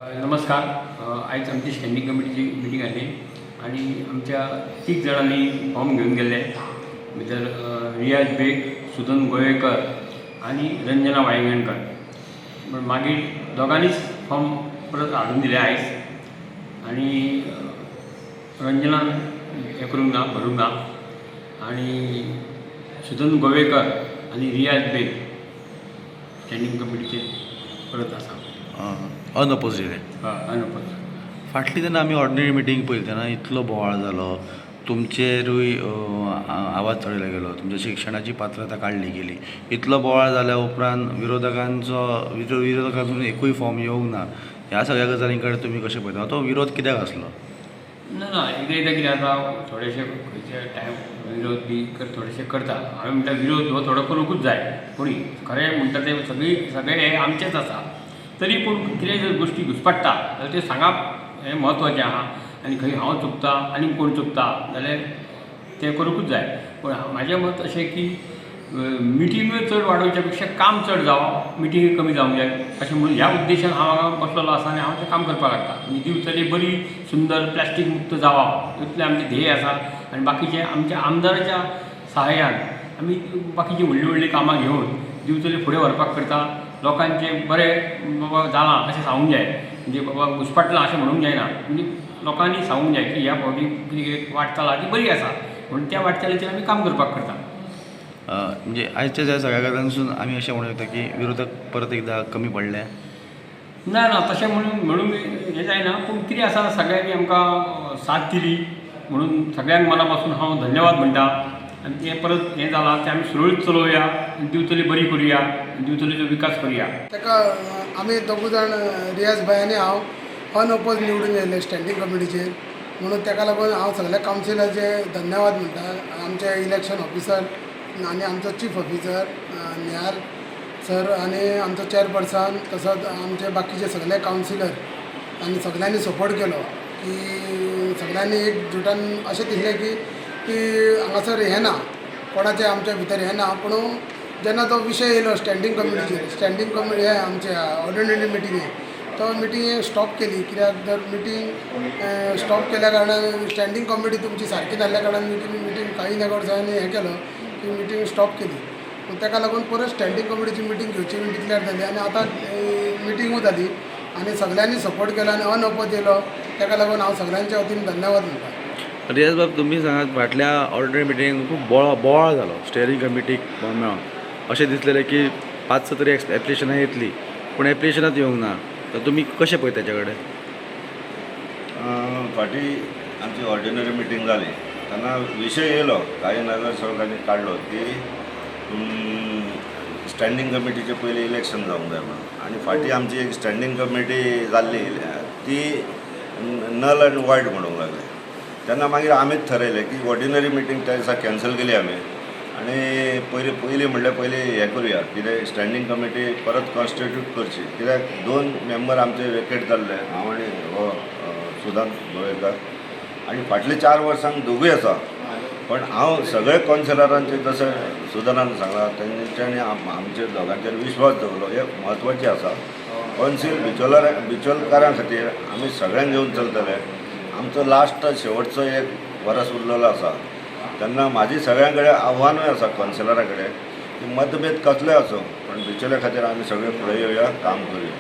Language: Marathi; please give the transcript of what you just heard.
नमस्कार. आज आमची स्टँडिंग कमिटीची मिटिंग आहे आणि आमच्या 30 जणांनी फॉर्म घेऊन गेले. भितर रियाज बेग, सुदन गोवेकर आणि रंजना वांयगणकर. पण मागीर दोगांनीच फॉर्म परत हाडून दिले आयज आणि रंजनान हें करूंक ना, भरूंक ना आणि सुदन गोवेकर आणि रियाज बेग स्टँडिंग कमिटीचे परत आसा. अनअपोजिट अनोपत. फाटली तेन्ना आमी ऑर्डिनरी मिटींग पळयली तेन्ना इतलो बोवाळ जालो, तुमचेरूय आवाज चडयलो गेलो, तुमच्या शिक्षणाची पात्रता काडली गेली. इतलो बोवाळ जाल्या उपरांत विरोधकांचो एकूय फॉर्म येवंक ना. ह्या सगळ्या गजालीं कडेन तुमी कशें पळयता? तो विरोध कित्याक आसलो? ना एकदा कितें जाता, थोडेशे खंयचे टायम विरोध बी थोडेशे करता. हांवें म्हणटा विरोध हो थोडो करूंकूच जाय. कोणी खरें म्हणटा ते सगळे हे आमचेच आसा. तरी पूण कितें जर गोश्टी घुसपट्टा जाल्यार ते सांगप हें म्हत्वाचें आहा. आनी खंय हांव चुकता आनी कोण चुकता जाल्यार तें करूंकूच जाय. पूण म्हाजें मत अशें की मिटिंगूय चड वाडोवच्या पेक्षा काम चड जावप, मिटिंगूय कमी जावंक जाय अशें म्हणून ह्या उद्देशान हांव हांगा बसलेलो आसा आनी हांव तें काम करपाक लागता. आनी दिवचली बरी सुंदर प्लास्टीक मुक्त जावप इतलें आमचें ध्येय आसा. आनी बाकीचें आमच्या आमदाराच्या सहाय्यान आमी बाकीचीं व्हडलीं व्हडलीं कामां घेवन दिवचली फुडें व्हरपाक करता. लोकांचें बरें बाबा जालां अशें सांगूंक जाय. म्हणजे बाबा घुसपाटलां अशें म्हणूंक जायना. म्हणजे लोकांनी सांगूंक जाय की ह्या फावटी कितें वाटचाल आहा ती बरी आसा म्हणून त्या वाटचालीचेर आमी काम करपाक करता. म्हणजे आयच्या ह्या सगळ्या गजालींसून आमी अशें म्हणूं येता की विरोधक परत एकदां कमी पडले? ना तशें म्हणून हें जायना. पूण कितें आसा, सगळ्यांनी आमकां साथ दिली म्हणून सगळ्यांक मना पासून हांव धन्यवाद म्हणटा. आनी तें परत हें जालां तें आमी सुरळीत चलोवया, दिवचली बरी करुया, दिवचलीचो विकास करुया. ताका आमी दोगूय जाण रियाज भाई आनी हांव अनअपोज निवडून येयले स्टँडींग कमिटीचेर. म्हणून ताका लागून हांव सगळ्या कावन्सिलरचे धन्यवाद म्हणटा. आमचे इलेक्शन ऑफिसर आनी आमचो चीफ ऑफिसर निहाल सर आनी आमचो चेअरपर्सन, तसोच आमचे बाकीचे सगळे कावन्सिलर आनी सगळ्यांनी सपोर्ट केलो की सगळ्यांनी एकजुटान अशें दिसलें की हांगासर हें ना, कोणाचें आमच्या भितर हें ना. पूण जेन्ना तो विशय येयलो स्टँडींग कमिटीचेर, हें आमचे ऑर्डिनरी मिटिंगेक, तो मिटींग स्टॉप केली. कित्याक जर मिटींग स्टॉप केल्या कारणान स्टँडींग कमिटी तुमची सारकी जाल्ल्या कारणान मिटींग काही नगरसेवकांनी हें केलो की मिटींग स्टॉप केली. पूण ताका लागून परत स्टँडींग कमिटीची मिटींग घेवची म्हूण डिक्लेअर जाली आनी आतां मिटींगूय जाली आनी सगळ्यांनी सपोर्ट केलो आनी अनअपोज येयलो. ताका लागून हांव सगळ्यांच्या वतीन धन्यवाद म्हणटा. रियाज बाब, तुमी सांगात फाटल्या ऑर्डिनरी मिटिंगेक खूब बोवाळ जालो स्टेरींग कमिटीक मेळोन. अशें दिसलेलें की 5-6 तरी एप्लिकेशनां येतलीं पूण एप्लिकेशनांच येवंक ना. तर तुमी कशें पळयता ताचे कडेन? फाटीं आमची ऑर्डिनरी मिटींग जाली तेन्ना विशय येयलो, काही नगरसेवकांनी काडलो की स्टँडींग कमिटीचे पयलीं इलेक्शन जावंक जाय म्हणून. आनी फाटीं आमची एक स्टँडींग कमिटी जाल्ली ती नल आनी वायट म्हणूंक लागले. तेन्ना मागीर आमीच थारायलें की ऑर्डिनरी मिटींग त्या दिसा कॅन्सल केली आमी आनी पयलीं म्हणलें पयलीं हें करुया, कितें स्टँडींग कमिटी परत कॉन्स्टिट्यूट करची. कित्याक 2 मेंबर आमचे वेकेट जाल्ले, हांव आनी हो सुदान गोवेकर. आनी फाटलीं 4 वर्सांक दोगूय आसा. पण हांव सगळे कॉन्सिलरांचे जशें सुदानान सांगलां तेंच्यांनी आमचे दोगांचेर विश्वास दवरलो. हें म्हत्वाचें आसा. कॉन्सील बिचोलकारां खातीर आमी सगळ्यांक घेवन चलतले. आमचो लास्ट शेवटचो 1 वर्स उरलेलो आसा. तेन्ना म्हाजी सगळ्यां कडेन आव्हानूय आसा कॉन्सिलरा कडेन की मतभेद कसले आसूं पण बिचोले खातीर आमी सगळे फुडें येवया, काम करुया.